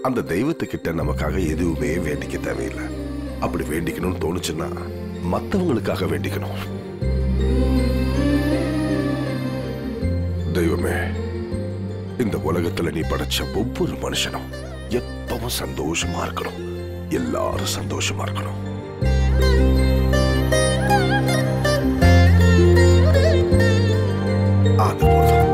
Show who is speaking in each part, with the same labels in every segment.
Speaker 1: அந்த தெய்வத்துக்கிட்ட நமக்காக எதுவுமே வேண்டிக்க தேவையில்லை. அப்படி வேண்டிக்கணும்னு தோணுச்சுன்னா மற்றவங்களுக்காக வேண்டிக்கணும். தெய்வமே, இந்த உலகத்துல நீ படைச்ச ஒவ்வொரு மனுஷனும் எப்பவும் சந்தோஷமா இருக்கணும். எல்லாரும் சந்தோஷமா இருக்கணும். அது போதும்.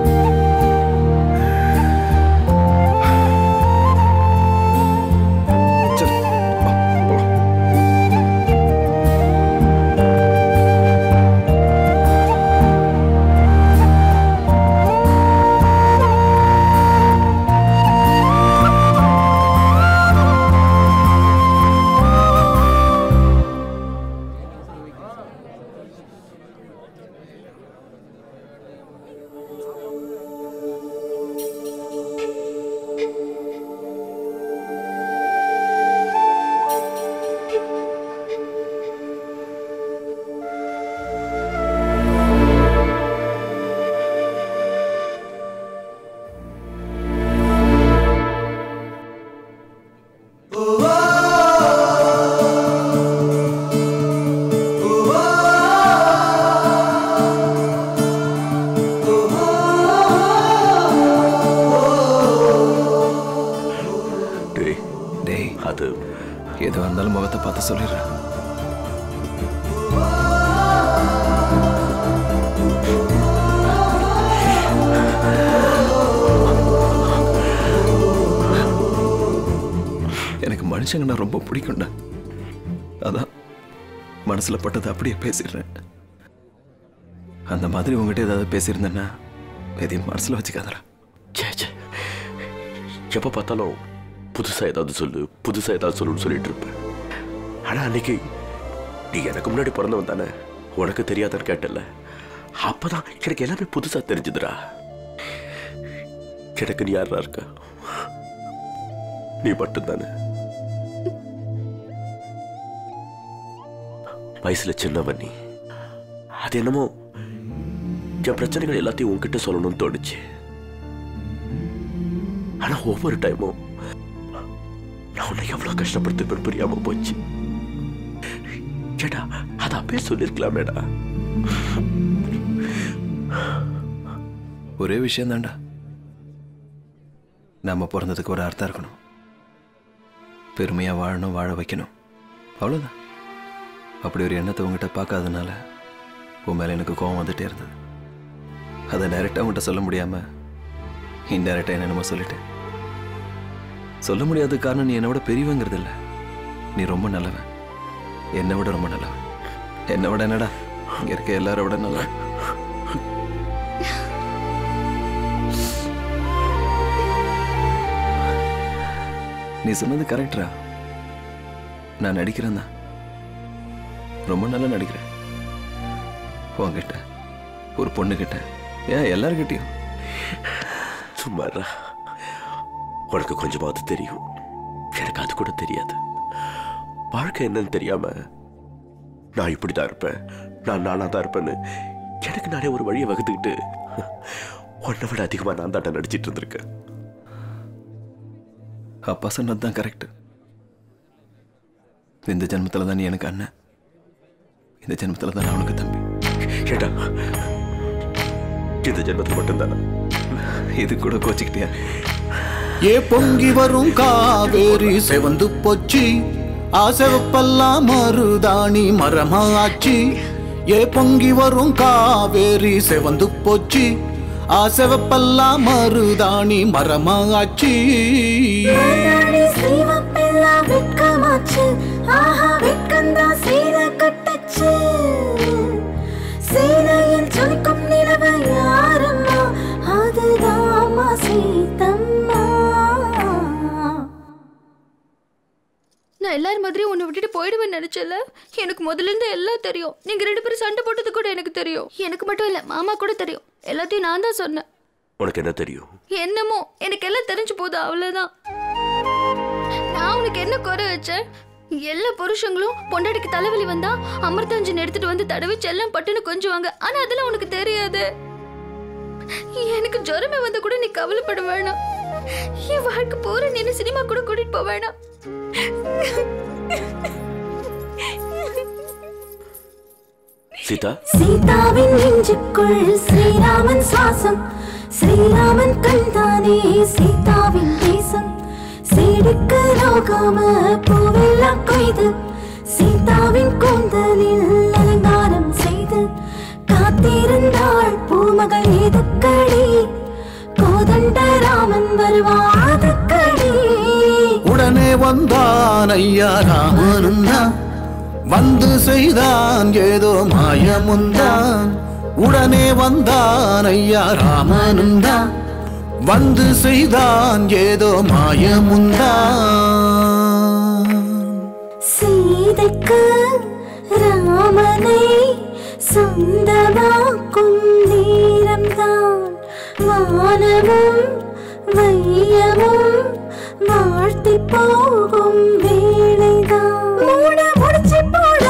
Speaker 2: எதுவாக இருந்தாலும் முகத்தை பார்த்து சொல்லிடுறேன். எனக்கு மனுஷங்கன்னா ரொம்ப பிடிக்கும்டா. அதான் மனசுல பட்டதை அப்படியே பேசிடுறேன். அந்த மாதிரி உங்ககிட்ட ஏதாவது பேசியிருந்தேன்னா எதையும் மனசுல வச்சுக்காதடா.
Speaker 3: சே, எப்போ பார்த்தாலும் புதுசாக ஏதாவது சொல்லு, புதுசாக ஏதாவது சொல்லுன்னு சொல்லிட்டு இருப்பேன். ஆனால் அன்னைக்கு நீ எனக்கு முன்னாடி பிறந்தவன் தானே, உனக்கு தெரியாதான்னு கேட்டல. அப்போதான் எனக்கு எல்லாமே புதுசாக தெரிஞ்சுதுடா. எனக்கு நீ யாரா இருக்க? நீ மட்டும்தானே. வயசுல சின்னவன் நீ. அது என்னமோ என் பிரச்சனைகள் எல்லாத்தையும் உன்கிட்ட சொல்லணும்னு தோணுச்சு. ஆனா ஒவ்வொரு டைமும் நான் உன்னை எவ்வளவு கஷ்டப்படுத்திருப்பேன் புரியாம போச்சு. கேட்டா அதை அப்பயே சொல்லிருக்கலாமேடா.
Speaker 2: ஒரே விஷயம் தான்டா, நாம பிறந்ததுக்கு ஒரு அர்த்தம் இருக்கணும். பெருமையா வாழணும், வாழ வைக்கணும், அவ்வளவுதான். அப்படி ஒரு எண்ணத்தை உங்ககிட்ட பார்க்காதனால உன் மேல எனக்கு கோபம் வந்துட்டே இருந்தது. அதை டைரக்டா உங்ககிட்ட சொல்ல முடியாம இன்டைரக்டா என்னென்னமோ சொல்லிட்டேன். சொல்ல முடியாத காரணம் நீ என்னை விட பெரியவங்கிறது இல்லை, நீ ரொம்ப நல்லவன். என்னை விட ரொம்ப நல்லவன். என்னை விட என்னடா, இங்க இருக்க எல்லாரை விட நல்லவன். நீ சொன்னது கரெக்டா. நான் நடிக்கிறேன் தான், ரொம்ப நல்லா நடிக்கிறேன். உன்கிட்ட, ஒரு பொண்ணுகிட்ட, ஏன் எல்லார்கிட்டையும்.
Speaker 3: சும்மாடா, உனக்கு கொஞ்சமாவது தெரியும், எனக்கு அது கூட தெரியாது. வாழ்க்கை என்னன்னு தெரியாம நான் இப்படிதான் இருப்பேன், நான் நானா தான் இருப்பேன்னு எனக்கு நானே ஒரு வழியை வகுத்துக்கிட்டு உன்னை விட அதிகமா நான் தான் நடிச்சிட்டு இருந்திருக்கேன்.
Speaker 2: அப்பா சொன்னதுதான் கரெக்ட். இந்த ஜென்மத்துல தான் நீ எனக்கு அண்ணன், இந்த ஜென்மத்துல தான் அவனுக்கு தம்பி.
Speaker 3: கேட்டா இந்த ஜென்மத்தில் மட்டும்தானே.
Speaker 2: இது கூட கோச்சிக்கிட்டியா?
Speaker 4: ஏ பொங்கி வரும் காவேரி செவந்து போச்சு, ஆசவப்பெல்லாம் மருதாணி மரமாச்சு. ஏ பொங்கி வரும் காவேரி செவந்து போச்சு, ஆசவப்பெல்லாம் மருதாணி மரமாச்சு.
Speaker 5: சேனையில் ஜொலிக்கும் நிலவு யாரம்மா, அதுதாமா சீதம்மா. நான் எல்லாரும் மாதிரி உன்னை விட்டுட்டு போயிடுவேன்னு நினைச்சல. எனக்கு முதல்ல இருந்து எல்லாம் தெரியும். நீங்க 2 பேரும் சண்டை போட்டது கூட எனக்கு தெரியும். எனக்கு மட்டும் இல்ல, மாமா கூட தெரியும். எல்லாத்தையும் நான் தான் சொன்னேன்.
Speaker 3: உனக்கு என்ன தெரியும்?
Speaker 5: என்னமோ எனக்கு எல்லாம் தெரிஞ்சு போகுது, அவ்வளவுதான். நான் உனக்கு என்ன குறை வச்சேன்? எல்லா புருஷங்களும் பொண்டாட்டிக்கு தலைவலி வந்தா அமிர்தாஞ்சன் எடுத்துட்டு வந்து தடவி செல்லம் பட்டுன்னு கொஞ்சுவாங்க. ஆனா அதெல்லாம் உனக்கு தெரியாது. எனக்கு ஜுரமே வந்தா கூட நீ கவலைப்பட வேணாம். என் வாழ்க்கை போற நின்று சினிமா கூட கூட்டிட்டு போக வேணாம்.
Speaker 3: சீதா,
Speaker 6: சீதாவின் நெஞ்சுக்குள் ஸ்ரீராமன் சுவாசம், ஸ்ரீராமன் கண்தானே சீதாவின் தேசம். சீடுக்கு நோகாம பூவெல்லாம் கொய்து, சீதாவின் கூந்தலில் அலங்காரம் செய்து காத்திருந்தாள் பூமகள் ஏதுக்கடி, கோதண்ட ராமன் வருவாதுக்கடி.
Speaker 4: உடனே வந்தான் ஐயா ராமனுந்தா, வந்து செய்தான் ஏதோ மாயமுந்தான். உடனே வந்தான் ஐயா ராமனுந்தா, வந்து செய்தான் ஏதோ மாயமுந்தான்.
Speaker 6: சீதைக்கு ராமனை சொந்தமாக்கும் நேரம்தான், வானமும் வையமும் வாழ்த்தி போகும் வேளைதான். மூட முடிச்சு போல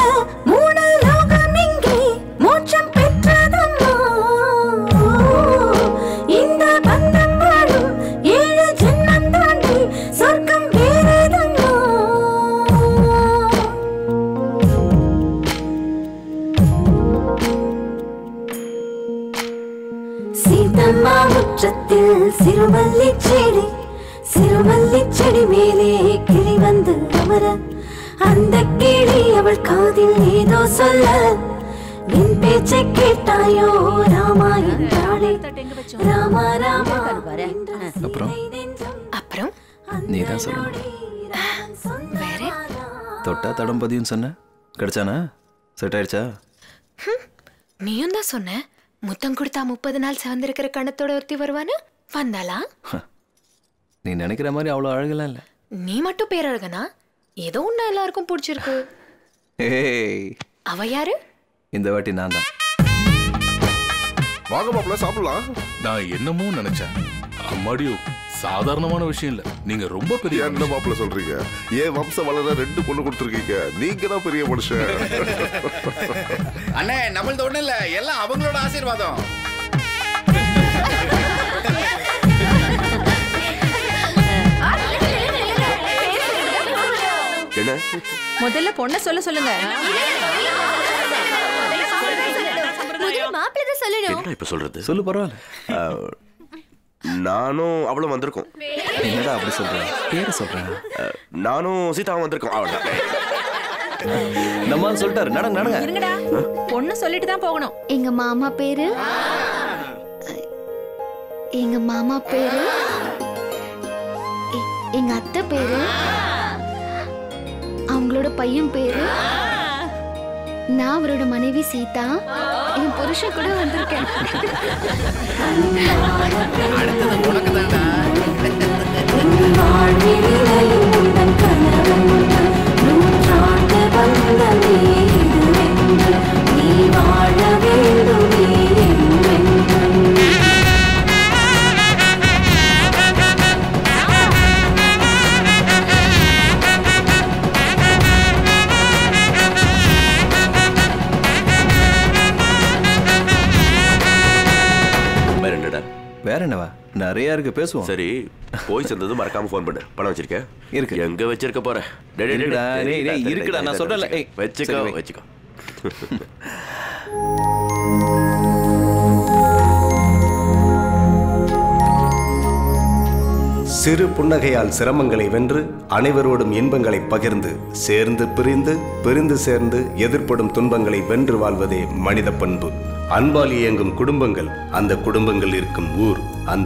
Speaker 6: மூணு லோகம் இங்கே மோட்சம் பெற்றதம்மா. இந்த பந்தம் வாழும் 7 ஜென்மம் தாண்டி சொர்க்கம் வேறதம்மா. சீதம்மா முற்றத்தில் சிறுமல்லி செடி, சிறுமல்லி செடி மேலே கிளி வந்து அமர, அந்த கிளி அவள் காதில் ஏதோ சொல்ல, என் பேச்சை கேட்டாயோ ராமா என்றாளே. ராமா ராமா
Speaker 2: அப்புறம் நீதான் சொல்லணும்.
Speaker 6: வேற
Speaker 2: தொட்டா தடம் பதியும் சொன்ன, கிடைச்சானா? செட் ஆயிடுச்சா?
Speaker 7: நீயும் தான் சொன்ன முத்தம் கொடுத்தா 30 நாள் சிவந்திருக்கிற கணத்தோட ஒருத்தி வருவான்னு. வந்தாளா?
Speaker 2: நீ நினைக்கிற மாதிரி அவ்வளோ அழகெல்லாம் இல்லை.
Speaker 7: நீ மட்டும் பேரழகனா? ஏதோ ஒண்ணு எல்லாருக்கும் பிடிச்சிருக்கு.
Speaker 2: ஏய்,
Speaker 7: அவ யாரு?
Speaker 2: இந்த வாட்டி நான் தான்.
Speaker 1: வாங்க மாப்பிள்ள சாப்பிடலாம்.
Speaker 8: நான் என்னமோ நினைச்சேன். அம்மாடியோ, சாதாரணமான விஷயம் இல்ல. நீங்க ரொம்ப பெரிய
Speaker 1: என்ன மாப்பிள்ள சொல்றீங்க? ஏன் வம்சம் வளர 2 பொண்ணு கொடுத்துருக்கீங்க. நீங்க தான் பெரிய மனுஷன்.
Speaker 9: அண்ணே, நம்மளது ஒண்ணு இல்ல, எல்லாம் அவங்களோட ஆசீர்வாதம்.
Speaker 3: என்ன
Speaker 7: முதல்ல பொண்ண சொல்லுங்க.
Speaker 5: மாப்பிள்ளை தான் சொல்லணும்.
Speaker 3: என்ன இப்ப சொல்றது?
Speaker 2: சொல்லு, பரவாயில்ல.
Speaker 3: நானும் அவளும் வந்திருக்கோம்.
Speaker 2: என்னடா அப்படி சொல்றேன்? பேரை சொல்றேன்.
Speaker 3: நானும் சீதாவும் வந்திருக்கோம். அவ்வளவுதான்.
Speaker 2: நம்ம சொல்லிட்டாரு. நடங்க நடங்க.
Speaker 7: இருங்கடா, பொண்ணு சொல்லிட்டு தான் போகணும்.
Speaker 5: எங்க மாமா பேரு, எங்க மாமா பேரு, எங்க அத்தை பேரு, அவங்களோட பையன் பேரு, நான் அவரோட மனைவி சீதா, என் புருஷன் கூட வந்திருக்கேன்.
Speaker 9: அடுத்தது உனக்கு தான்டா.
Speaker 6: நீ வாழ வேண்டுமே.
Speaker 2: வேற என்னவா? நிறைய இருக்கு, பேசுவோம்.
Speaker 3: சரி, போய் சேர்ந்தது மறக்காம போன் பண்ணு. பணம் வச்சிருக்கேன்.
Speaker 2: இருக்கு.
Speaker 3: எங்க வச்சிருக்க போற?
Speaker 2: இருக்குடா, நான் சொல்றேன்ல.
Speaker 3: வச்சுக்கோ வச்சுக்கோ.
Speaker 10: சிறு புன்னகையால் சிரமங்களை வென்று அனைவரோடும் இன்பங்களை பகிர்ந்து சேர்ந்து பிரிந்து பிரிந்து சேர்ந்து எதிர்ப்படும் துன்பங்களை வென்று வாழ்வதே மனித பண்பு. அன்பால் இயங்கும் குடும்பங்கள் அந்த குடும்பங்கள் இருக்கும் ஊர்.